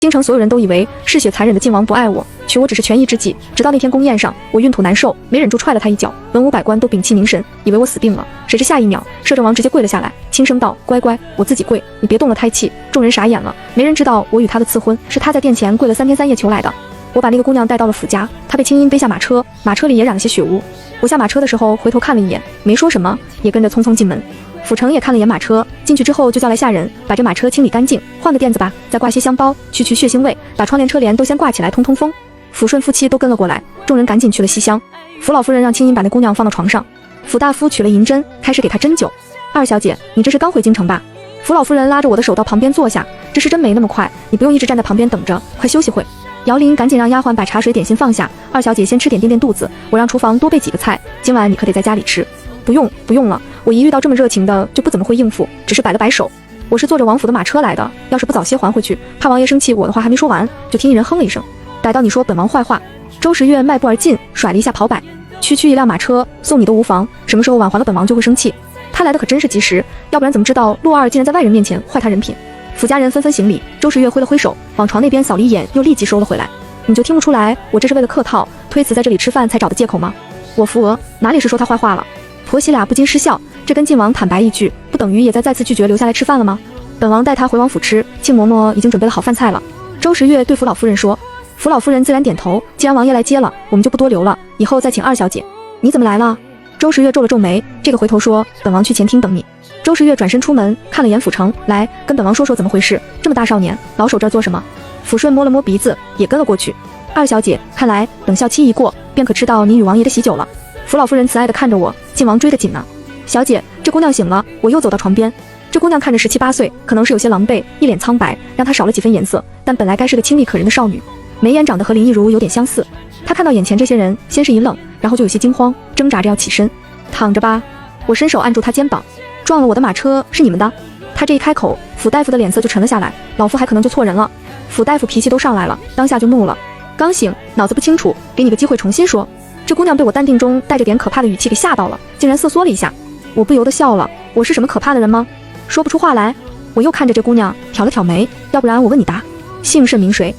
京城所有人都以为嗜血残忍的晋王不爱我，取我只是权宜之计。直到那天宫宴上，我孕吐难受，没忍住踹了他一脚，文武百官都屏气凝神，以为我死定了。谁知下一秒，摄政王直接跪了下来，轻声道：“乖乖，我自己跪，你别动了胎气。”众人傻眼了，没人知道我与他的赐婚是他在殿前跪了3天3夜求来的。我把那个姑娘带到了府家，她被青音背下马车，马车里也染了些血污。我下马车的时候回头看了一眼，没说什么，也跟着匆匆进门。府城也看了眼马车，进去之后就叫来下人把这马车清理干净，换个垫子吧，再挂些香包，去血腥味，把窗帘车帘都先挂起来通通风。抚顺夫妻都跟了过来，众人赶紧去了西厢。府老夫人让青音把那姑娘放到床上，府大夫取了银针，开始给她针灸。二小姐，你这是刚回京城吧？府老夫人拉着我的手到旁边坐下，这事真没那么快，你不用一直站在旁边等着，快休息会。姚琳赶紧让丫鬟把茶水点心放下，二小姐先吃点垫垫肚子，我让厨房多备几个菜，今晚你可得在家里吃。不用了，我一遇到这么热情的就不怎么会应付，只是摆了摆手。我是坐着王府的马车来的，要是不早些还回去，怕王爷生气。我的话还没说完，就听一人哼了一声，逮到你说本王坏话。周时月迈步而进，甩了一下袍摆，区一辆马车送你都无妨，什么时候晚还了本王就会生气。他来的可真是及时，要不然怎么知道陆二竟然在外人面前坏他人品。府家人纷纷行礼，周时月挥了挥手，往床那边扫了一眼，又立即收了回来。你就听不出来我这是为了客套，推辞在这里吃饭才找的借口吗？我扶额，哪里是说他坏话了？婆媳俩不禁失笑，这跟晋王坦白一句，不等于也在再次拒绝留下来吃饭了吗？本王带他回王府吃，庆嬷嬷已经准备了好饭菜了。周时月对府老夫人说。府老夫人自然点头，既然王爷来接了，我们就不多留了，以后再请二小姐。你怎么来了？周时月皱了皱眉，这个回头说，本王去前厅等你。周时月转身出门，看了眼府城，来跟本王说说怎么回事，这么大少年老守这儿做什么？抚顺摸了摸鼻子，也跟了过去。二小姐，看来等校期一过，便可吃到你与王爷的喜酒了。府老夫人慈爱地看着我，晋王追得紧呢。小姐，这姑娘醒了。我又走到床边，这姑娘看着17、18岁，可能是有些狼狈，一脸苍白，让她少了几分颜色，但本来该是个清丽可人的少女，眉眼长得和林忆如有点相似。她看到眼前这些人，先是一愣，然后就有些惊慌，挣扎着要起身。躺着吧。我伸手按住她肩膀，撞了我的马车是你们的。她这一开口，府大夫的脸色就沉了下来，老夫还可能就错人了。府大夫脾气都上来了，当下就怒了。刚醒，脑子不清楚，给你个机会重新说。这姑娘被我淡定中带着点可怕的语气给吓到了，竟然瑟缩了一下。我不由得笑了，我是什么可怕的人吗？说不出话来。我又看着这姑娘，挑了挑眉，要不然我问你答，姓甚名谁？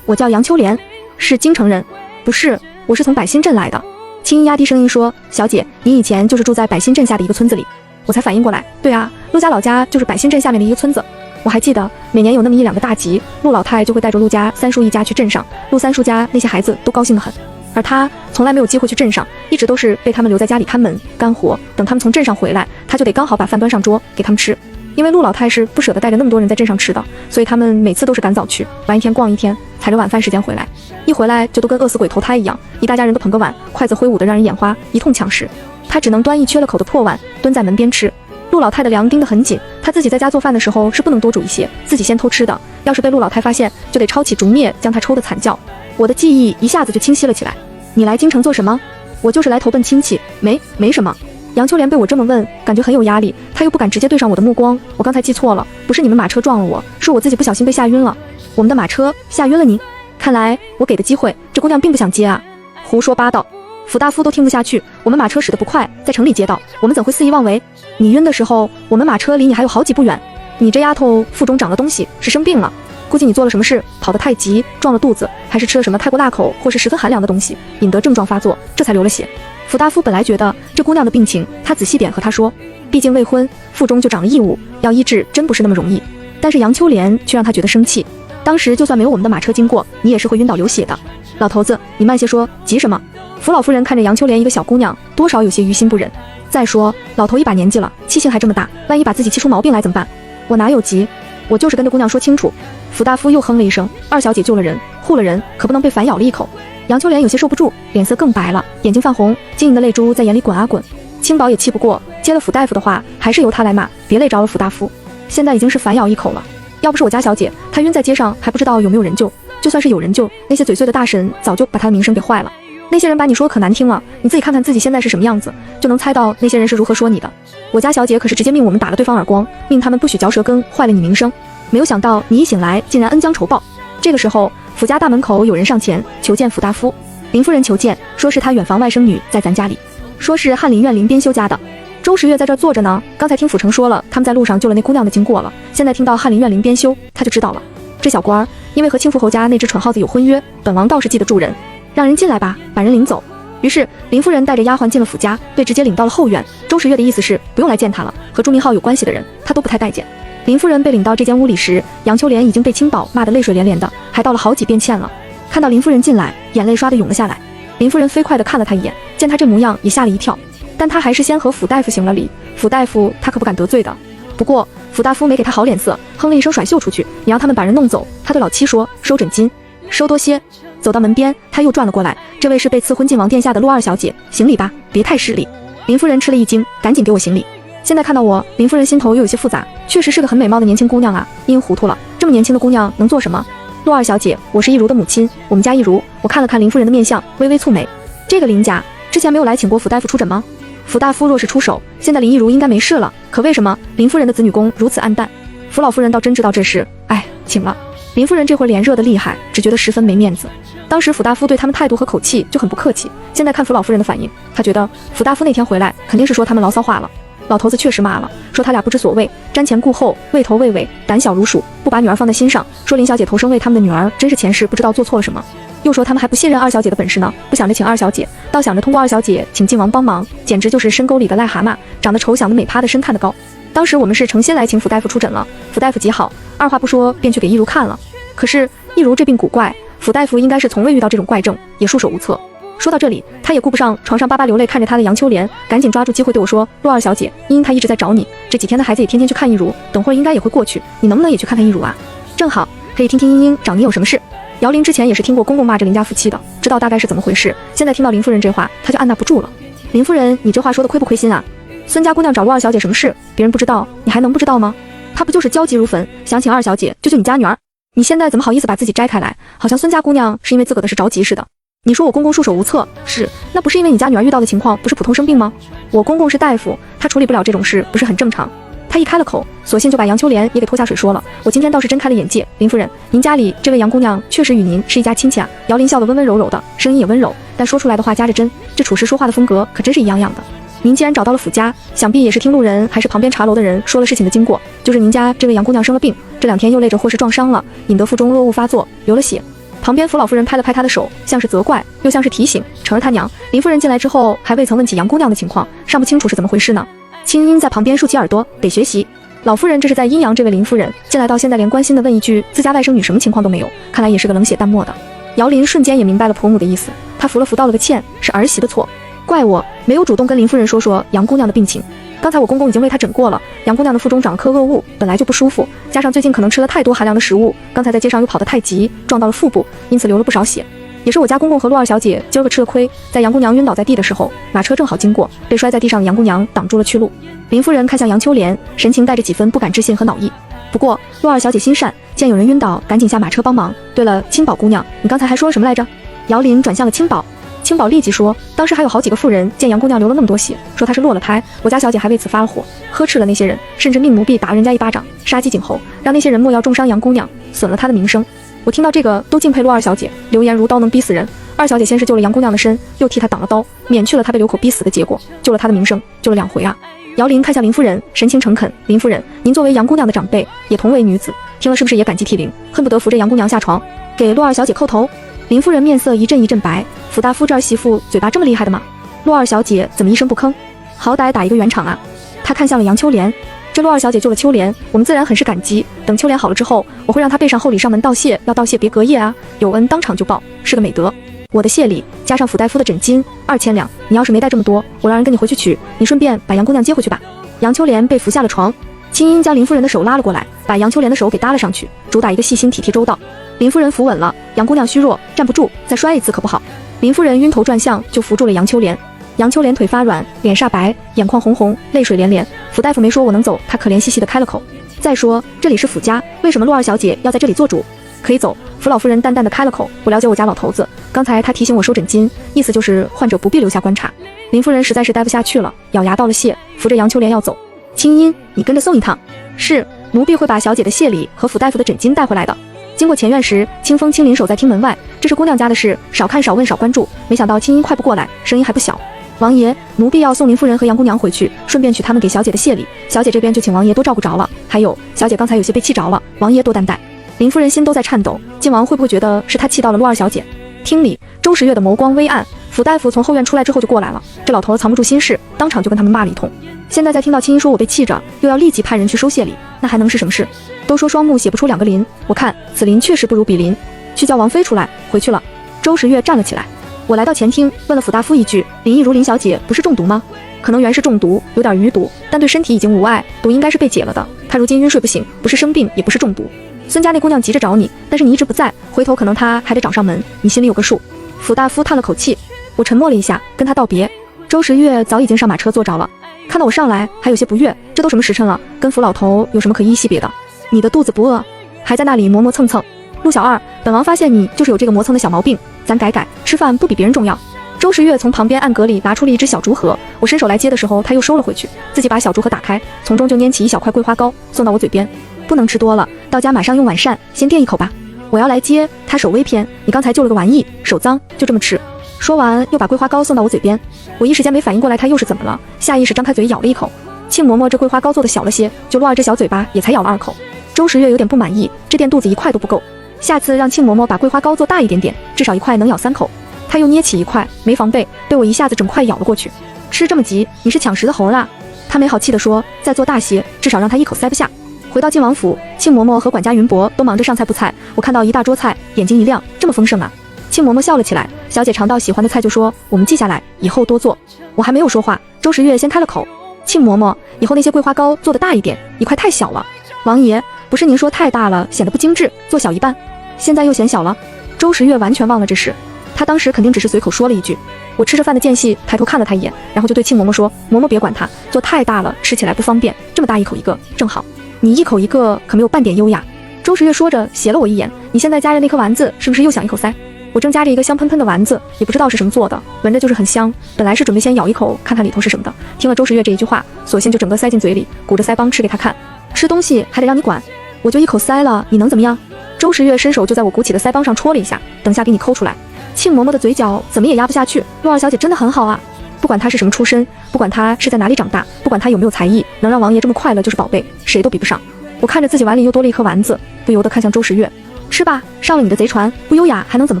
我叫杨秋莲，是京城人。不是，我是从百新镇来的。青音压低声音说，小姐，你以前就是住在百新镇下的一个村子里。我才反应过来，对啊，陆家老家就是百新镇下面的一个村子。我还记得每年有那么1、2个大集，陆老太就会带着陆家三叔一家去镇上，陆三叔家那些孩子都高兴得很，而他从来没有机会去镇上，一直都是被他们留在家里看门干活，等他们从镇上回来，他就得刚好把饭端上桌给他们吃。因为陆老太是不舍得带着那么多人在镇上吃的，所以他们每次都是赶早去，玩一天逛一天，踩着晚饭时间回来，一回来就都跟饿死鬼投胎一样，一大家人都捧个碗，筷子挥舞的让人眼花，一通抢食。他只能端一缺了口的破碗，蹲在门边吃。陆老太的粮盯得很紧，她自己在家做饭的时候是不能多煮一些，自己先偷吃的，要是被陆老太发现，就得抄起竹篾将她抽得惨叫。我的记忆一下子就清晰了起来。你来京城做什么？我就是来投奔亲戚，没什么。杨秋莲被我这么问，感觉很有压力，她又不敢直接对上我的目光。我刚才记错了，不是你们马车撞了我，是我自己不小心被吓晕了。我们的马车吓晕了你？看来我给的机会，这姑娘并不想接啊。胡说八道。府大夫都听不下去，我们马车驶得不快，在城里接到，我们怎会肆意妄为？你晕的时候，我们马车离你还有好几步远。你这丫头腹中长了东西，是生病了，估计你做了什么事，跑得太急，撞了肚子，还是吃了什么太过辣口或是十分寒凉的东西，引得症状发作，这才流了血。府大夫本来觉得这姑娘的病情，他仔细点和她说，毕竟未婚，腹中就长了异物，要医治真不是那么容易。但是杨秋莲却让他觉得生气，当时就算没有我们的马车经过，你也是会晕倒流血的。老头子，你慢些说，急什么？府老夫人看着杨秋莲一个小姑娘，多少有些于心不忍。再说老头一把年纪了，气性还这么大，万一把自己气出毛病来怎么办？我哪有急，我就是跟这姑娘说清楚。府大夫又哼了一声，二小姐救了人，护了人，可不能被反咬了一口。杨秋莲有些受不住，脸色更白了，眼睛泛红，晶莹的泪珠在眼里滚啊滚。青宝也气不过，接了府大夫的话，还是由他来骂，别累着了府大夫。现在已经是反咬一口了，要不是我家小姐，她晕在街上还不知道有没有人救，就算是有人救，那些嘴碎的大神早就把她的名声给坏了。那些人把你说可难听了，你自己看看自己现在是什么样子，就能猜到那些人是如何说你的。我家小姐可是直接命我们打了对方耳光，命他们不许嚼舌根，坏了你名声。没有想到你一醒来竟然恩将仇报。这个时候府家大门口有人上前求见府大夫，林夫人求见，说是她远房外甥女在咱家里，说是翰林院林边修家的。周时月在这儿坐着呢，刚才听府城说了他们在路上救了那姑娘的经过了，现在听到翰林院林边修，他就知道了。这小官儿因为和青福侯家那只蠢耗子有婚约，本王倒是记得住人，让人进来吧，把人领走。于是林夫人带着丫鬟进了府家，被直接领到了后院。周十月的意思是不用来见他了，和朱明浩有关系的人他都不太待见。林夫人被领到这间屋里时，杨秋莲已经被青宝骂得泪水连连的，还道了好几遍歉了。看到林夫人进来，眼泪刷地涌了下来。林夫人飞快地看了他一眼，见他这模样也吓了一跳，但他还是先和府大夫行了礼。府大夫他可不敢得罪的。不过府大夫没给他好脸色，哼了一声甩袖出去，你让他们把人弄走。他对老七说，收枕巾，收多些。走到门边，他又转了过来，这位是被赐婚晋王殿下的陆二小姐，行礼吧，别太失礼。林夫人吃了一惊，赶紧给我行礼。现在看到我，林夫人心头又有些复杂，确实是个很美貌的年轻姑娘啊，因糊涂了，这么年轻的姑娘能做什么？陆二小姐，我是一如的母亲，我们家一如。我看了看林夫人的面相，微微蹙眉。这个林家之前没有来请过府大夫出诊吗？府大夫若是出手，现在林一如应该没事了，可为什么林夫人的子女宫如此暗淡？府老夫人倒真知道这事，哎，请了。林夫人这会儿脸热得厉害，只觉得十分没面子。当时府大夫对他们态度和口气就很不客气，现在看府老夫人的反应，她觉得府大夫那天回来肯定是说他们牢骚话了。老头子确实骂了，说他俩不知所谓，瞻前顾后，畏头畏尾，胆小如鼠，不把女儿放在心上，说林小姐投生为他们的女儿，真是前世不知道做错了什么。又说他们还不信任二小姐的本事呢，不想着请二小姐，倒想着通过二小姐请晋王帮忙，简直就是深沟里的癞蛤蟆，长得丑想得美，趴得深看得高。当时我们是诚心来请府大夫出诊了，府大夫极好，二话不说便去给一如看了。可是一如这病古怪，府大夫应该是从未遇到这种怪症，也束手无策。说到这里，他也顾不上床上巴巴流泪看着他的杨秋莲，赶紧抓住机会对我说，陆二小姐，因他一直在找你，这几天的孩子也天天去看一如，等会儿应该也会过去，你能不能也去看看一如啊？正好可以听听茵茵找你有什么事。姚林之前也是听过公公骂着林家夫妻的，知道大概是怎么回事，现在听到林夫人这话，他就按捺不住了。林夫人，你这话说的亏不亏心啊？孙家姑娘找陆二小姐什么事，别人不知道，你还能不知道吗？她不就是焦急如焚，想请二小姐救救你家女儿，你现在怎么好意思把自己摘开来，好像孙家姑娘是因为自个的事着急似的。你说我公公束手无策，是，那不是因为你家女儿遇到的情况不是普通生病吗？我公公是大夫，他处理不了这种事，不是很正常。他一开了口，索性就把杨秋莲也给拖下水说了，我今天倒是真开了眼界，林夫人，您家里这位杨姑娘确实与您是一家亲戚啊。姚林笑得温温柔柔的，声音也温柔，但说出来的话夹着针，这处事说话的风格可真是一样样的。您既然找到了府家，想必也是听路人还是旁边茶楼的人说了事情的经过，就是您家这位杨姑娘生了病，这2天又累着或是撞伤了，引得腹中落物发作，流了血。旁边府老夫人拍了拍她的手，像是责怪，又像是提醒。成儿他娘，林夫人进来之后还未曾问起杨姑娘的情况，尚不清楚是怎么回事呢。青音在旁边竖起耳朵，得学习。老夫人这是在阴阳这位林夫人，进来到现在连关心的问一句自家外甥女什么情况都没有，看来也是个冷血淡漠的。姚林瞬间也明白了婆母的意思，她服了服道了个歉，是儿媳的错，怪我没有主动跟林夫人说杨姑娘的病情。刚才我公公已经为她诊过了，杨姑娘的腹中长了颗恶物，本来就不舒服，加上最近可能吃了太多寒凉的食物，刚才在街上又跑得太急，撞到了腹部，因此流了不少血。也是我家公公和陆二小姐今儿个吃了亏，在杨姑娘晕倒在地的时候，马车正好经过，被摔在地上的杨姑娘挡住了去路。林夫人看向杨秋莲，神情带着几分不敢置信和恼意。不过陆二小姐心善，见有人晕倒，赶紧下马车帮忙。对了，青宝姑娘，你刚才还说了什么来着？姚林转向了青宝。青宝立即说，当时还有好几个妇人见杨姑娘流了那么多血，说她是落了胎，我家小姐还为此发了火，呵斥了那些人，甚至命奴婢打人家一巴掌，杀鸡儆猴，让那些人莫要重伤杨姑娘，损了她的名声。我听到这个都敬佩陆二小姐，流言如刀能逼死人。二小姐先是救了杨姑娘的身，又替她挡了刀，免去了她被流口逼死的结果，救了她的名声，救了2回啊。姚林看向林夫人，神情诚恳，林夫人，您作为杨姑娘的长辈，也同为女子，听了是不是也感激涕零，恨不得扶着杨姑娘下床，给陆二小姐叩头？林夫人面色一阵一阵白，府大夫这儿媳妇嘴巴这么厉害的吗？陆二小姐怎么一声不吭？好歹打一个圆场啊。她看向了杨秋莲，这陆二小姐救了秋莲，我们自然很是感激，等秋莲好了之后，我会让她备上厚礼上门道谢，要道谢别隔夜啊，有恩当场就报，是个美德。我的谢礼加上府大夫的枕巾2000两，你要是没带这么多，我让人跟你回去取，你顺便把杨姑娘接回去吧。杨秋莲被扶下了床，青音将林夫人的手拉了过来，把杨秋莲的手给搭了上去，主打一个细心体贴周到。林夫人扶稳了，杨姑娘虚弱站不住，再摔一次可不好。林夫人晕头转向就扶住了杨秋莲，杨秋莲腿发软，脸煞白，眼眶红红，泪水连连。府大夫没说我能走，她可怜兮兮的开了口，再说这里是府家，为什么陆二小姐要在这里做主？可以走。府老夫人淡淡的开了口，不了解我家老头子，刚才他提醒我收枕巾，意思就是患者不必留下观察。林夫人实在是待不下去了，咬牙道了谢，扶着杨秋莲要走。青音，你跟着送一趟。是，奴婢会把小姐的谢礼和府大夫的枕巾带回来的。经过前院时，清风清灵守在厅门外，这是姑娘家的事，少看少问少关注。没想到青音快步过来，声音还不小。王爷，奴婢要送林夫人和杨姑娘回去，顺便取他们给小姐的谢礼，小姐这边就请王爷多照顾着了。还有，小姐刚才有些被气着了，王爷多担待。林夫人心都在颤抖，靖王会不会觉得是他气到了陆二小姐？厅里，周时月的眸光微暗，府大夫从后院出来之后就过来了，这老头藏不住心事，当场就跟他们骂了一通。现在再听到青衣说我被气着，又要立即派人去收谢礼，那还能是什么事？都说双目写不出两个林，我看此林确实不如彼林，去叫王妃出来。回去了。周时月站了起来，我来到前厅，问了府大夫一句，林亦如林小姐不是中毒吗？可能原是中毒，有点余毒，但对身体已经无碍，毒应该是被解了的。她如今晕睡不醒，不是生病，也不是中毒。孙家那姑娘急着找你，但是你一直不在，回头可能她还得找上门，你心里有个数。府大夫叹了口气，我沉默了一下，跟他道别。周时月早已经上马车坐着了，看到我上来还有些不悦，这都什么时辰了，跟府老头有什么可依稀别的？你的肚子不饿，还在那里磨磨蹭蹭。陆小二，本王发现你就是有这个磨蹭的小毛病，咱改改，吃饭不比别人重要。周时月从旁边暗格里拿出了一只小竹盒，我伸手来接的时候，他又收了回去，自己把小竹盒打开，从中就拈起一小块桂花糕，送到我嘴边。不能吃多了，到家马上用晚膳，先垫一口吧。我要来接，他手微偏，你刚才救了个玩意，手脏，就这么吃。说完又把桂花糕送到我嘴边，我一时间没反应过来他又是怎么了，下意识张开嘴咬了一口。庆嬷嬷这桂花糕做的小了些，就陆二这小嘴巴也才咬了2口。周时月有点不满意，这垫肚子1块都不够，下次让庆嬷嬷把桂花糕做大一点点，至少1块能咬3口。他又捏起1块，没防备，被我一下子整块咬了过去。吃这么急，你是抢食的猴啦？他没好气地说，再做大些，至少让他1口塞不下。回到靖王府，庆嬷嬷和管家云伯都忙着上菜铺菜，我看到一大桌菜，眼睛一亮，这么丰盛啊！庆嬷嬷笑了起来，小姐尝到喜欢的菜就说，我们记下来，以后多做。我还没有说话，周时月先开了口，庆嬷嬷，以后那些桂花糕做得大一点，1块太小了。王爷，不是您说太大了显得不精致，做小1半，现在又嫌小了。周时月完全忘了这事，他当时肯定只是随口说了一句。我吃着饭的间隙抬头看了他一眼，然后就对庆嬷嬷说，嬷嬷别管他，做太大了吃起来不方便，这么大1口1个正好。你1口1个可没有半点优雅。周时月说着斜了我一眼，你现在夹着那颗丸子是不是又想1口塞？我正夹着一个香喷喷的丸子，也不知道是什么做的，闻着就是很香，本来是准备先咬1口看看里头是什么的，听了周时月这一句话，索性就整个塞进嘴里，鼓着腮帮吃给他看。吃东西还得让你管，我就1口塞了，你能怎么样？周时月伸手就在我鼓起的腮帮上戳了一下，等下给你抠出来。庆嬷嬷的嘴角怎么也压不下去，陆二小姐真的很好啊，不管她是什么出身，不管她是在哪里长大，不管她有没有才艺，能让王爷这么快乐就是宝贝，谁都比不上。我看着自己碗里又多了1颗丸子，不由得看向周时月，吃吧，上了你的贼船，不优雅还能怎么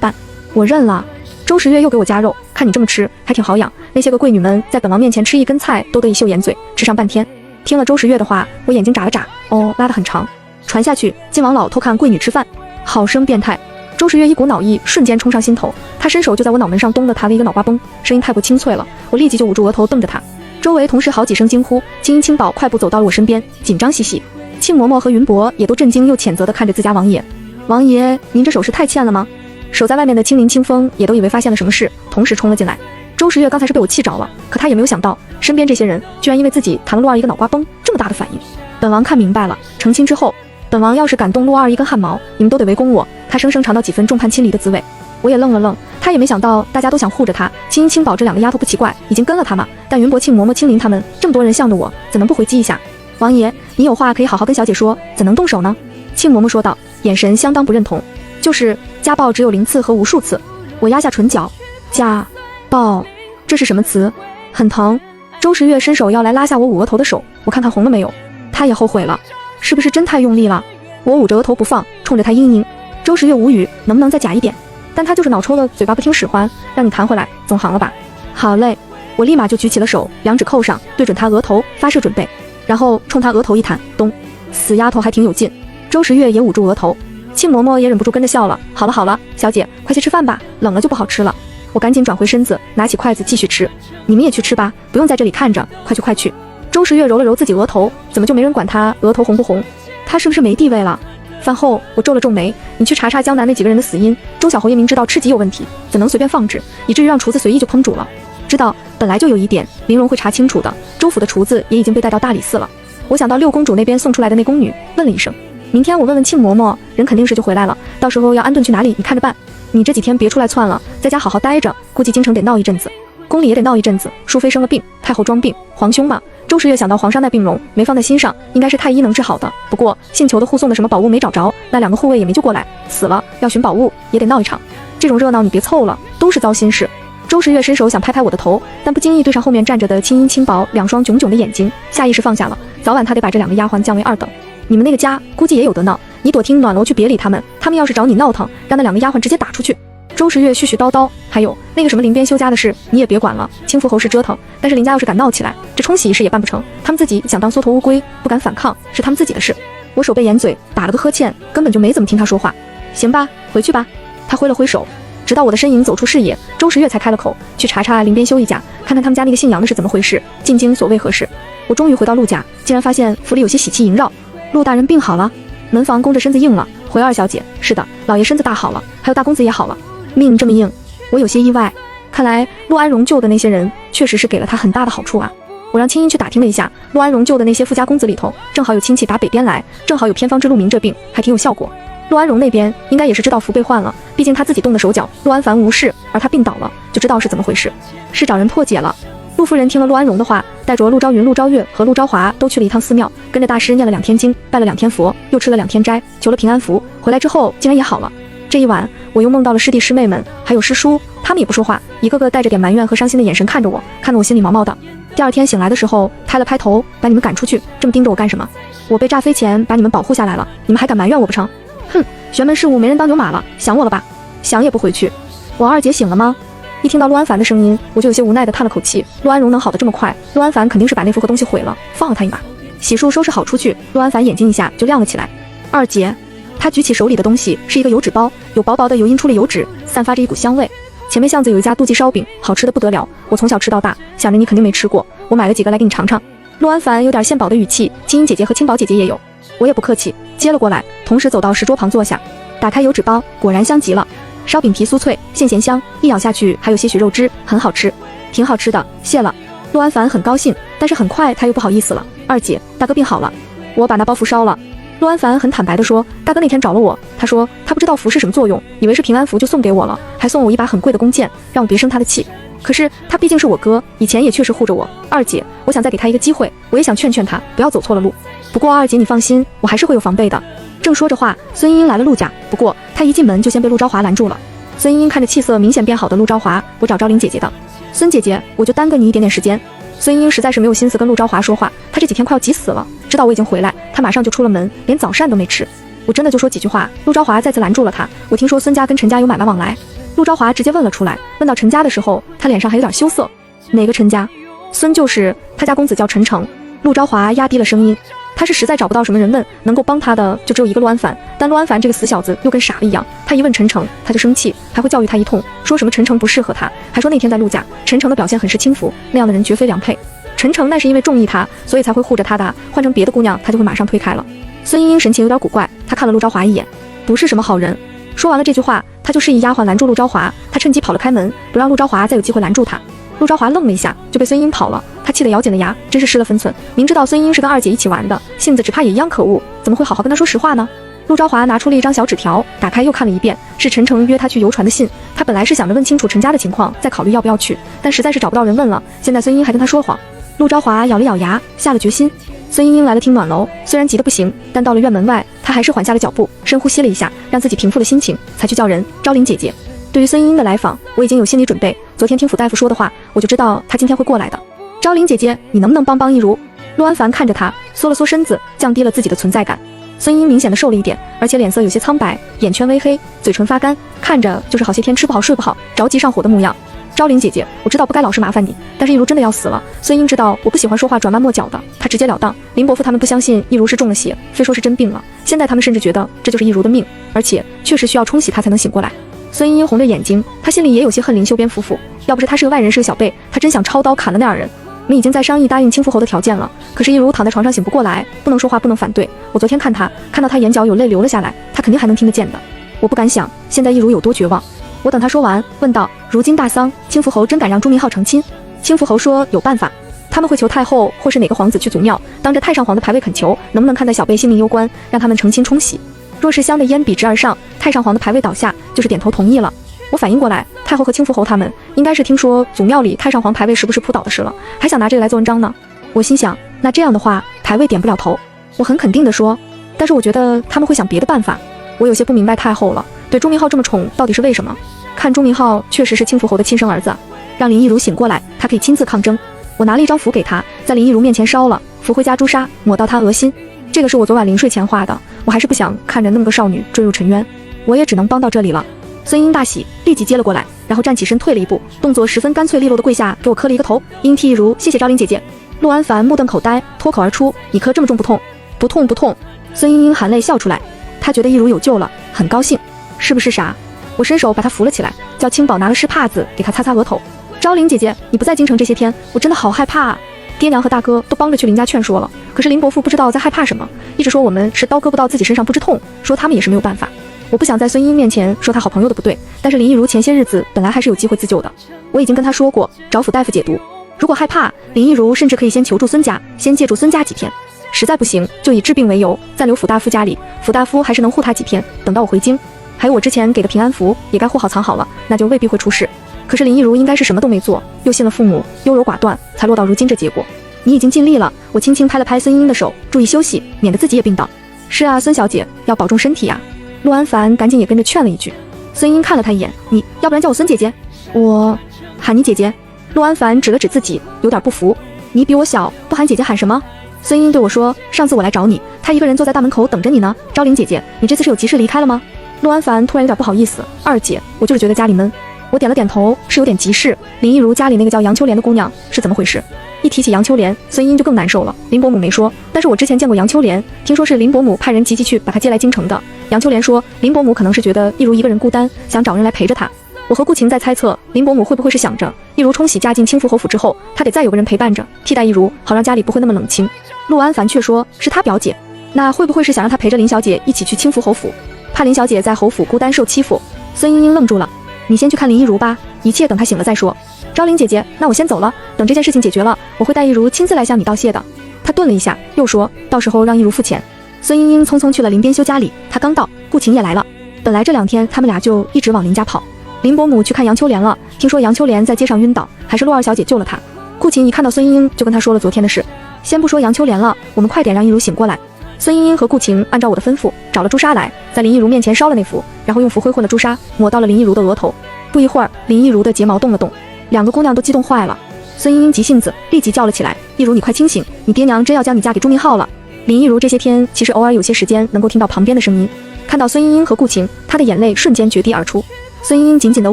办？我认了。周时月又给我加肉，看你这么吃还挺好养，那些个贵女们在本王面前吃1根菜都得以秀眼嘴，吃上半天。听了周时月的话，我眼睛眨了眨，哦，拉得很长。传下去，晋王老偷看贵女吃饭，好生变态。周时月一股脑意瞬间冲上心头，他伸手就在我脑门上咚地弹了一个脑瓜崩，声音太过清脆了，我立即就捂住额头瞪着他。周围同时好几声惊呼，青音青宝快步走到了我身边，紧张兮兮。庆嬷嬷和云伯也都震惊又谴责地看着自家王爷。王爷，您这手势太欠了吗？守在外面的青林清风也都以为发现了什么事，同时冲了进来。周时月刚才是被我气着了，可他也没有想到身边这些人居然因为自己弹了陆二一个脑瓜崩这么大的反应。本王看明白了，成亲之后，本王要是敢动陆二一根汗毛，你们都得围攻我。他生生尝到几分众叛亲离的滋味。我也愣了愣，他也没想到大家都想护着他，青音青宝这2个丫头不奇怪，已经跟了他嘛，但云伯庆嬷嬷青林他们这么多人向着我，怎能不回击一下？王爷，你有话可以好好跟小姐说，怎能动手呢？庆嬷嬷说道，眼神相当不认同。就是家暴只有0次和无数次。我压下唇角，家暴，这是什么词？很疼。周时月伸手要来拉下我捂额头的手，我看他红了没有，他也后悔了，是不是真太用力了？我捂着额头不放，冲着他嘤嘤。周时月无语，能不能再假一点？但他就是脑抽了，嘴巴不听使唤，让你弹回来，总行了吧？好嘞，我立马就举起了手，2指扣上，对准他额头发射准备，然后冲他额头一弹，咚！死丫头还挺有劲。周时月也捂住额头。庆嬷嬷也忍不住跟着笑了。好了好了，小姐，快去吃饭吧，冷了就不好吃了。我赶紧转回身子，拿起筷子继续吃。你们也去吃吧，不用在这里看着，快去快去。周时月揉了揉自己额头，怎么就没人管他额头红不红？他是不是没地位了？饭后我皱了皱眉，你去查查江南那几个人的死因。周小侯爷明知道吃鸡有问题，怎能随便放置，以至于让厨子随意就烹煮了？知道本来就有疑点，玲珑会查清楚的。周府的厨子也已经被带到大理寺了。我想到六公主那边送出来的那宫女，问了一声，明天我问问庆嬷嬷，人肯定是就回来了，到时候要安顿去哪里，你看着办。你这几天别出来窜了，在家好好待着，估计京城得闹一阵子，宫里也得闹一阵子。淑妃生了病，太后装病，皇兄嘛。周时月想到皇上那病容，没放在心上，应该是太医能治好的。不过姓裘的护送的什么宝物没找着，那2个护卫也没救过来，死了，要寻宝物也得闹一场。这种热闹你别凑了，都是糟心事。周时月伸手想拍拍我的头，但不经意对上后面站着的青音青宝2双炯炯的眼睛，下意识放下了。早晚他得把这2个丫鬟降为2等。你们那个家估计也有得闹，你躲听暖楼去，别理他们，他们要是找你闹腾，让那2个丫鬟直接打出去。周时月絮絮叨叨，还有那个什么林边修家的事，你也别管了。轻浮侯是折腾，但是林家要是敢闹起来，这冲洗一事也办不成。他们自己想当缩头乌龟，不敢反抗，是他们自己的事。我手背掩嘴，打了个呵欠，根本就没怎么听他说话。行吧，回去吧。他挥了挥手，直到我的身影走出视野，周时月才开了口，去查查林边修一家，看看他们家那个姓杨的是怎么回事，进京所谓何事。我终于回到陆家，竟然发现府里有些喜气萦绕。陆大人病好了？门房弓着身子应了，回二小姐，是的，老爷身子大好了，还有大公子也好了。命这么硬，我有些意外。看来陆安荣救的那些人确实是给了他很大的好处啊。我让青音去打听了一下，陆安荣救的那些富家公子里头，正好有亲戚打北边来，正好有偏方治陆明这病，还挺有效果。陆安荣那边应该也是知道福被换了，毕竟他自己动的手脚，陆安凡无事，而他病倒了，就知道是怎么回事，是找人破解了。陆夫人听了陆安荣的话，带着陆昭云、陆昭月和陆昭华都去了一趟寺庙，跟着大师念了2天经，拜了2天佛，又吃了2天斋，求了平安符。回来之后竟然也好了。这一晚我又梦到了师弟师妹们，还有师叔，他们也不说话，一个个带着点埋怨和伤心的眼神看着我，看得我心里毛毛的。第2天醒来的时候，拍了拍头，把你们赶出去，这么盯着我干什么？我被炸飞前把你们保护下来了，你们还敢埋怨我不成？哼，玄门事务没人当牛马了，想我了吧？想也不回去。我二姐醒了吗？一听到陆安凡的声音，我就有些无奈地叹了口气。陆安荣能好得这么快，陆安凡肯定是把那符和东西毁了，放了他一马。洗漱收拾好出去，陆安凡眼睛一下就亮了起来。二姐，他举起手里的东西是一个油纸包，有薄薄的油印出了油脂，散发着一股香味。前面巷子有一家妒忌烧饼，好吃的不得了，我从小吃到大，想着你肯定没吃过，我买了几个来给你尝尝。陆安凡有点献宝的语气，青音姐姐和青宝姐姐也有。我也不客气，接了过来，同时走到石桌旁坐下，打开油纸包，果然香极了。烧饼皮酥脆，馅咸香，一咬下去还有些许肉汁，很好吃，挺好吃的，谢了。陆安凡很高兴，但是很快他又不好意思了。二姐，大哥病好了，我把那包符烧了。陆安凡很坦白地说，大哥那天找了我，他说他不知道符是什么作用，以为是平安符就送给我了，还送我一把很贵的弓箭，让我别生他的气。可是他毕竟是我哥，以前也确实护着我。二姐，我想再给他一个机会，我也想劝劝他不要走错了路。不过二姐你放心，我还是会有防备的。正说着话，孙茵茵来了陆家，不过她一进门就先被陆昭华拦住了。孙茵茵看着气色明显变好的陆昭华，我找昭玲姐姐的。孙姐姐，我就耽搁你一点点时间。孙茵茵实在是没有心思跟陆昭华说话，她这几天快要急死了，知道我已经回来，她马上就出了门，连早膳都没吃。我真的就说几句话，陆昭华再次拦住了她。我听说孙家跟陈家有买卖往来。陆昭华直接问了出来，问到陈家的时候，他脸上还有点羞涩。哪个陈家？孙就是他家公子叫陈诚。陆昭华压低了声音，他是实在找不到什么人问，能够帮他的就只有一个陆安凡，但陆安凡这个死小子又跟傻了一样，他一问陈诚他就生气，还会教育他一通，说什么陈诚不适合他，还说那天在陆家陈诚的表现很是轻浮，那样的人绝非良配。陈诚那是因为中意他，所以才会护着他的，换成别的姑娘他就会马上推开了。孙茵茵神情有点古怪，她看了陆昭华一眼，不是什么好人。说完了这句话，他就示意丫鬟拦住陆昭华，他趁机跑了开门，不让陆昭华再有机会拦住他。陆昭华愣了一下，就被孙茵跑了，他气得咬紧了牙，真是失了分寸。明知道孙茵是跟二姐一起玩的，性子只怕也一样可恶，怎么会好好跟他说实话呢？陆昭华拿出了一张小纸条，打开又看了一遍，是陈诚约他去游船的信。他本来是想着问清楚陈家的情况，再考虑要不要去，但实在是找不到人问了。现在孙茵还跟他说谎，陆昭华咬了咬牙，下了决心。孙茵茵来了听暖楼，虽然急得不行，但到了院门外，她还是缓下了脚步，深呼吸了一下，让自己平复了心情，才去叫人。昭玲姐姐，对于孙茵茵的来访，我已经有心理准备。昨天听府大夫说的话，我就知道她今天会过来的。昭玲姐姐，你能不能帮一如？陆安凡看着她，缩了缩身子，降低了自己的存在感。孙茵明显的瘦了一点，而且脸色有些苍白，眼圈微黑，嘴唇发干，看着就是好些天吃不好睡不好，着急上火的模样。昭玲姐姐，我知道不该老是麻烦你，但是一如真的要死了。孙茵知道我不喜欢说话转弯抹角的，她直截了当。林伯父他们不相信一如是中了邪，非说是真病了。现在他们甚至觉得这就是一如的命，而且确实需要冲洗她才能醒过来。孙茵红着眼睛，她心里也有些恨林修边夫妇，要不是他是个外人，是个小辈，她真想抄刀砍了那二人。我们已经在商议答应青福侯的条件了，可是一如躺在床上醒不过来，不能说话，不能反对。我昨天看到他眼角有泪流了下来，他肯定还能听得见的。我不敢想现在一如有多绝望。我等他说完，问道：如今大丧，青福侯真敢让朱明浩成亲？青福侯说有办法，他们会求太后或是哪个皇子去祖庙，当着太上皇的牌位恳求，能不能看在小辈性命攸关，让他们成亲冲喜。若是香的烟比之而上，太上皇的牌位倒下，就是点头同意了。我反应过来，太后和青福侯他们应该是听说祖庙里太上皇牌位时不时扑倒的事了，还想拿这个来做文章呢。我心想，那这样的话，牌位点不了头。我很肯定地说，但是我觉得他们会想别的办法。我有些不明白太后了，对朱明浩这么宠，到底是为什么？看朱明浩确实是青福侯的亲生儿子，让林一如醒过来，他可以亲自抗争。我拿了一张符给他，在林一如面前烧了，符会加朱砂，抹到他额心。这个是我昨晚临睡前画的，我还是不想看着那么个少女坠入沉渊，我也只能帮到这里了。孙英大喜，立即接了过来，然后站起身退了一步，动作十分干脆利落的跪下，给我磕了一个头。殷替一如，谢谢昭玲姐姐。陆安凡目瞪口呆，脱口而出，你磕这么重不痛？不痛不痛。孙英英含泪笑出来，她觉得一如有救了，很高兴。是不是傻？我伸手把她扶了起来，叫青宝拿了湿帕子给她擦擦额头。昭玲姐姐，你不在京城这些天，我真的好害怕啊！爹娘和大哥都帮着去林家劝说了，可是林伯父不知道在害怕什么，一直说我们是刀割不到自己身上不知痛，说他们也是没有办法。我不想在孙英面前说她好朋友的不对，但是林一如前些日子本来还是有机会自救的，我已经跟她说过找府大夫解毒，如果害怕，林一如甚至可以先求助孙家，先借助孙家几天，实在不行就以治病为由暂留府大夫家里，府大夫还是能护她几天，等到我回京。还有我之前给的平安符也该护好藏好了，那就未必会出事。可是林一如应该是什么都没做，又信了父母，优柔寡断，才落到如今这结果。你已经尽力了，我轻轻拍了拍孙英的手，注意休息，免得自己也病倒。是啊，孙小姐要保重身体呀。陆安凡赶紧也跟着劝了一句。孙英看了他一眼，你要不然叫我孙姐姐？我喊你姐姐。陆安凡指了指自己，有点不服。你比我小，不喊姐姐喊什么？孙英对我说，上次我来找你，她一个人坐在大门口等着你呢。昭玲姐姐，你这次是有急事离开了吗？陆安凡突然有点不好意思，二姐，我就是觉得家里闷。我点了点头，是有点急事。林一如家里那个叫杨秋莲的姑娘是怎么回事？一提起杨秋莲，孙英就更难受了。林伯母没说，但是我之前见过杨秋莲，听说是林伯母派人急急去把她接来京城的。杨秋莲说，林伯母可能是觉得一如一个人孤单，想找人来陪着她。我和顾晴在猜测，林伯母会不会是想着一如冲喜嫁进清福侯府之后，她得再有个人陪伴着，替代一如，好让家里不会那么冷清。陆安凡却说是她表姐，那会不会是想让她陪着林小姐一起去清福侯府，怕林小姐在侯府孤单受欺负？孙英英愣住了，你先去看林一如吧，一切等她醒了再说。昭玲姐姐，那我先走了，等这件事情解决了，我会带一如亲自来向你道谢的。她顿了一下，又说，到时候让一如付钱。孙英英匆匆去了林边修家里，她刚到，顾晴也来了。本来这2天他们俩就一直往林家跑。林伯母去看杨秋莲了，听说杨秋莲在街上晕倒，还是陆二小姐救了她。顾晴一看到孙英英，就跟她说了昨天的事。先不说杨秋莲了，我们快点让一如醒过来。孙英英和顾晴按照我的吩咐，找了朱砂来，在林一如面前烧了那符，然后用符灰混了朱砂，抹到了林一如的额头。不一会儿，林一如的睫毛动了动，2个姑娘都激动坏了。孙英英急性子，立即叫了起来，一如你快清醒，你爹娘真要将你嫁给朱明浩了。林一如这些天其实偶尔有些时间能够听到旁边的声音，看到孙英英和顾晴，她的眼泪瞬间决堤而出。孙英英紧紧地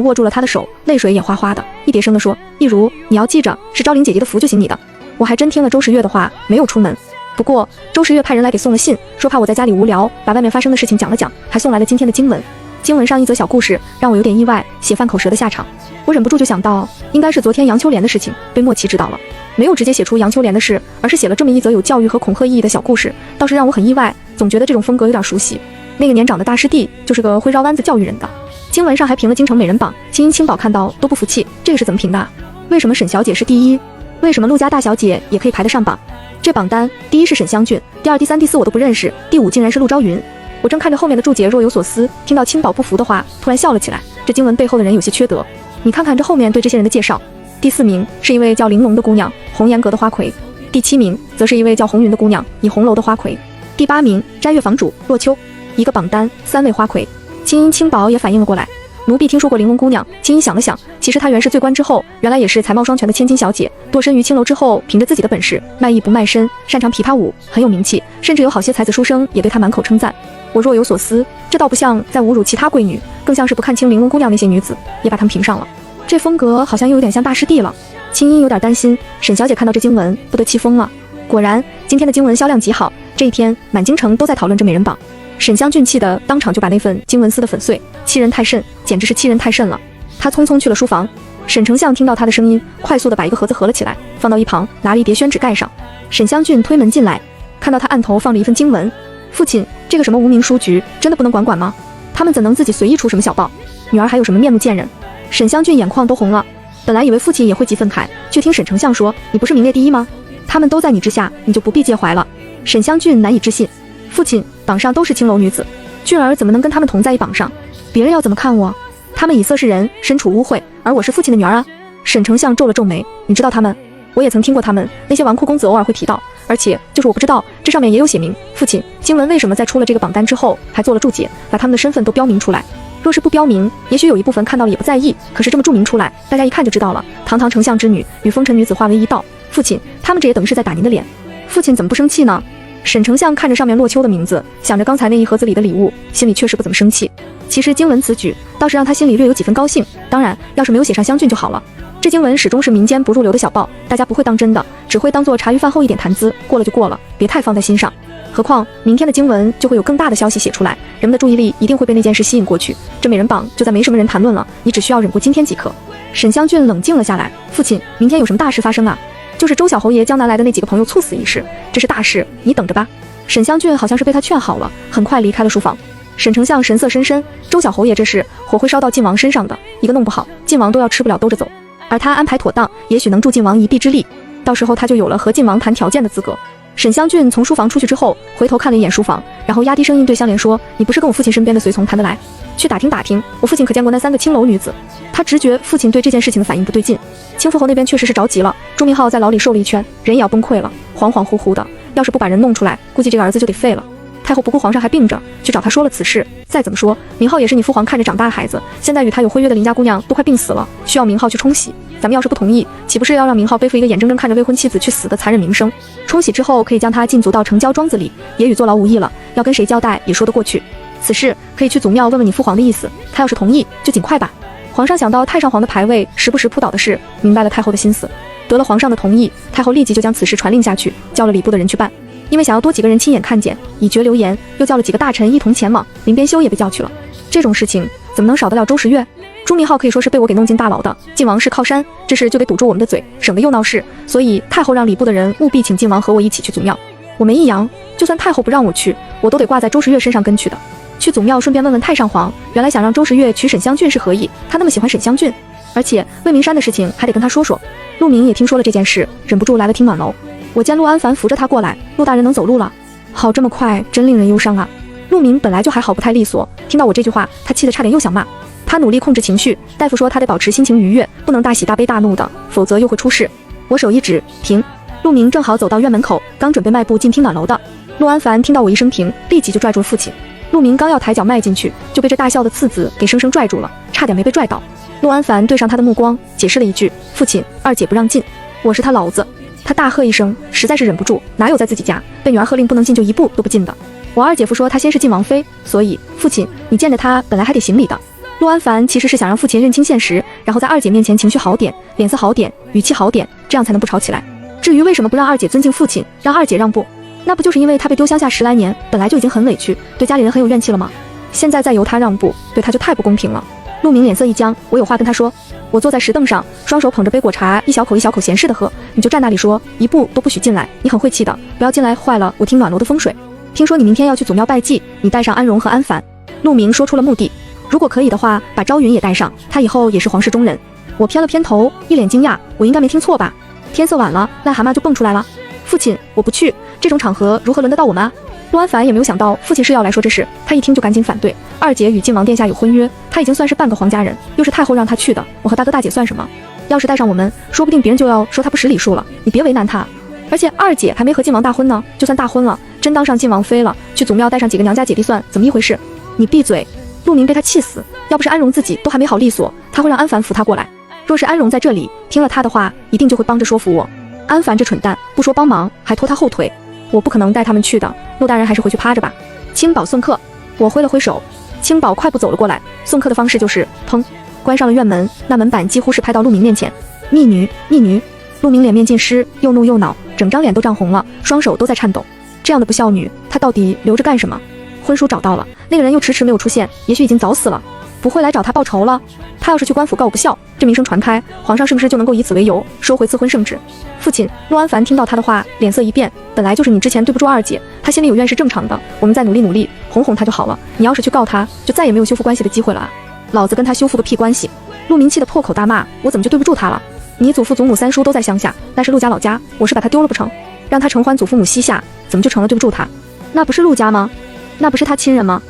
握住了她的手，泪水也哗哗的，一叠声地说，一如你要记着，是昭玲姐姐的福就行你的。我还真听了周时月的话，没有出门。不过周时月派人来给送了信，说怕我在家里无聊，把外面发生的事情讲了讲，还送来了今天的经文。经文上一则小故事让我有点意外，血犯口舌的下场。我忍不住就想到，应该是昨天杨秋莲的事情被莫奇知道了，没有直接写出杨秋莲的事，而是写了这么一则有教育和恐吓意义的小故事，倒是让我很意外，总觉得这种风格有点熟悉。那个年长的大师弟就是个会绕弯子教育人的。经文上还评了京城美人榜，青音青宝看到都不服气，这个是怎么评的？为什么沈小姐是第一？为什么陆家大小姐也可以排得上榜？这榜单第1是沈香俊，第2、第3、第4我都不认识，第5竟然是陆昭云。我正看着后面的注解若有所思，听到青宝不服的话，突然笑了起来。这经文背后的人有些缺德，你看看这后面对这些人的介绍。第4名是一位叫玲珑的姑娘，红颜阁的花魁；第7名则是一位叫红云的姑娘，以红楼的花魁；第8名摘月房主洛秋。一个榜单3位花魁。青音青宝也反应了过来，奴婢听说过玲珑姑娘。青音想了想，其实她原是醉官之后，原来也是才貌双全的千金小姐，堕身于青楼之后，凭着自己的本事，卖艺不卖身，擅长琵琶舞，很有名气，甚至有好些才子书生也对她满口称赞。我若有所思，这倒不像在侮辱其他贵女，更像是不看清玲珑姑娘那些女子，也把她们评上了。这风格好像又有点像大师弟了。青音有点担心，沈小姐看到这经文不得气疯了。果然，今天的经文销量极好，这一天满京城都在讨论这美人榜。沈香俊气的当场就把那份经文撕得粉碎，欺人太甚，简直是欺人太甚了。他匆匆去了书房。沈丞相听到他的声音，快速地把一个盒子合了起来，放到一旁，拿了一叠宣纸盖上。沈香俊推门进来，看到他案头放着一份经文，父亲，这个什么无名书局真的不能管吗？他们怎能自己随意出什么小报？女儿还有什么面目见人？沈香俊眼眶都红了，本来以为父亲也会极愤慨，却听沈丞相说，你不是名列第一吗？他们都在你之下，你就不必介怀了。沈香俊难以置信，父亲，榜上都是青楼女子，俊儿怎么能跟他们同在一榜上？别人要怎么看我？他们以色示人，身处污秽，而我是父亲的女儿啊。沈丞相皱了皱眉，你知道他们？我也曾听过他们，那些纨绔公子偶尔会提到，而且就是我不知道，这上面也有写明，父亲，经文为什么在出了这个榜单之后，还做了注解，把他们的身份都标明出来？若是不标明，也许有一部分看到了也不在意，可是这么注明出来，大家一看就知道了，堂堂丞相之女与风尘女子化为一道。父亲，他们这也等于是在打您的脸。父亲怎么不生气呢？沈丞相看着上面洛秋的名字，想着刚才那一盒子里的礼物，心里确实不怎么生气。其实经文此举倒是让他心里略有几分高兴，当然要是没有写上湘郡就好了。这经文始终是民间不入流的小报，大家不会当真的，只会当做茶余饭后一点谈资，过了就过了，别太放在心上。何况明天的经文就会有更大的消息写出来，人们的注意力一定会被那件事吸引过去，这美人榜就再没什么人谈论了，你只需要忍过今天即可。沈湘郡冷静了下来，父亲，明天有什么大事发生啊？就是周小侯爷江南来的那几个朋友猝死一事，这是大事，你等着吧。沈湘郡好像是被他劝好了，很快离开了书房。沈丞相神色深深，周小侯爷这事火会烧到晋王身上的，一个弄不好，晋王都要吃不了兜着走。而他安排妥当，也许能助晋王一臂之力，到时候他就有了和晋王谈条件的资格。沈湘郡从书房出去之后，回头看了一眼书房，然后压低声音对香莲说：“你不是跟我父亲身边的随从谈得来？去打听打听，我父亲可见过那3个青楼女子。”他直觉父亲对这件事情的反应不对劲。青父侯那边确实是着急了，朱明浩在牢里受了一圈，人也要崩溃了，恍恍惚惚的，要是不把人弄出来，估计这个儿子就得废了。太后不顾皇上还病着，去找他说了此事。再怎么说，明浩也是你父皇看着长大的孩子，现在与他有婚约的林家姑娘都快病死了，需要明浩去冲洗。咱们要是不同意，岂不是要让明浩背负一个眼睁睁看着未婚妻子去死的残忍名声？冲洗之后可以将他禁足到城郊庄子里，也与坐牢无异了。要跟谁交代也说得过去。此事可以去祖庙问问你父皇的意思，他要是同意，就尽快吧。皇上想到太上皇的牌位时不时扑倒的事，明白了太后的心思，得了皇上的同意，太后立即就将此事传令下去，叫了礼部的人去办。因为想要多几个人亲眼看见，以绝流言，又叫了几个大臣一同前往，林边修也被叫去了。这种事情怎么能少得了周时月？朱明浩可以说是被我给弄进大牢的，晋王是靠山，这事就得堵住我们的嘴，省得又闹事。所以太后让礼部的人务必请晋王和我一起去祖庙。我没一阳，就算太后不让我去，我都得挂在周时月身上跟去的。去祖庙顺便问问太上皇，原来想让周时月娶沈湘郡是何意？他那么喜欢沈湘郡，而且魏明山的事情还得跟他说说。陆明也听说了这件事，忍不住来了听暖楼。我见陆安凡扶着他过来，陆大人能走路了，好这么快，真令人忧伤啊。陆明本来就还好不太利索，听到我这句话，他气得差点又想骂。他努力控制情绪，大夫说他得保持心情愉悦，不能大喜大悲大怒的，否则又会出事。我手一指，停。陆明正好走到院门口，刚准备迈步进听暖楼的。陆安凡听到我一声停，立即就拽住了父亲。陆明刚要抬脚迈进去，就被这大笑的次子给生生拽住了，差点没被拽倒。陆安凡对上他的目光，解释了一句：“父亲，二姐不让进，我是他老子。”他大喝一声，实在是忍不住，哪有在自己家被女儿喝令不能进就一步都不进的？我二姐夫说她先是晋王妃，所以父亲你见着她本来还得行礼的。陆安凡其实是想让父亲认清现实，然后在二姐面前情绪好点，脸色好点，语气好点，这样才能不吵起来。至于为什么不让二姐尊敬父亲，让二姐让步，那不就是因为她被丢乡下10来年，本来就已经很委屈，对家里人很有怨气了吗？现在再由她让步，对她就太不公平了。陆明脸色一僵，我有话跟他说。我坐在石凳上，双手捧着杯果茶，一小口一小口闲适的喝。你就站那里说，一步都不许进来，你很晦气的，不要进来坏了我听暖楼的风水。听说你明天要去祖庙拜祭，你带上安荣和安凡。陆明说出了目的，如果可以的话，把昭云也带上，他以后也是皇室中人。我偏了偏头，一脸惊讶，我应该没听错吧？天色晚了，癞蛤蟆就蹦出来了。父亲，我不去，这种场合如何轮得到我们啊？陆安凡也没有想到父亲是要来说这事，他一听就赶紧反对。二姐与晋王殿下有婚约，他已经算是半个皇家人，又是太后让他去的，我和大哥大姐算什么？要是带上我们，说不定别人就要说他不识礼数了，你别为难他。而且二姐还没和晋王大婚呢，就算大婚了，真当上晋王妃了，去祖庙带上几个娘家姐弟算怎么一回事？你闭嘴！陆明被他气死，要不是安荣自己都还没好利索，他会让安凡扶他过来。若是安荣在这里听了他的话，一定就会帮着说服我。安凡这蠢蛋不说帮忙，还拖他后腿，我不可能带他们去的。陆大人还是回去趴着吧。青宝送客，我挥了挥手，青宝快步走了过来。送客的方式就是砰，关上了院门，那门板几乎是拍到陆明面前。逆女，逆女！陆明脸面尽湿，又怒又恼，整张脸都涨红了，双手都在颤抖。这样的不孝女，她到底留着干什么？婚书找到了，那个人又迟迟没有出现，也许已经早死了，不会来找他报仇了。他要是去官府告我不孝，这名声传开，皇上是不是就能够以此为由收回赐婚圣旨？父亲，陆安凡听到他的话，脸色一变，本来就是你之前对不住二姐，他心里有怨是正常的，我们再努力努力，哄哄他就好了。你要是去告他，就再也没有修复关系的机会了啊！老子跟他修复个屁关系！陆明气得破口大骂，我怎么就对不住他了？你祖父祖母三叔都在乡下，那是陆家老家，我是把他丢了不成？让他承欢祖父母膝下，怎么就成了对不住他？那不是陆家吗？那不是他亲人吗？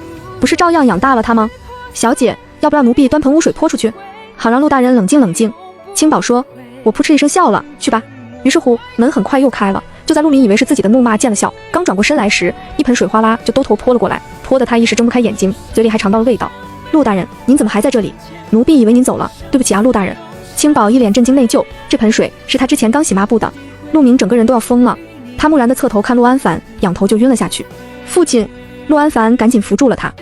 不是照样养大了他吗？小姐，要不让奴婢端盆污水泼出去，好让陆大人冷静冷静。青宝说，我扑哧一声笑了，去吧。于是乎，门很快又开了。就在陆明以为是自己的怒骂见了效，刚转过身来时，一盆水哗啦就兜头泼了过来，泼得他一时睁不开眼睛，嘴里还尝到了味道。陆大人，您怎么还在这里？奴婢以为您走了，对不起啊，陆大人。青宝一脸震惊内疚，这盆水是他之前刚洗抹布的。陆明整个人都要疯了，他木然地侧头看陆安凡，仰头就晕了下去。父亲，陆安凡赶紧扶住了他。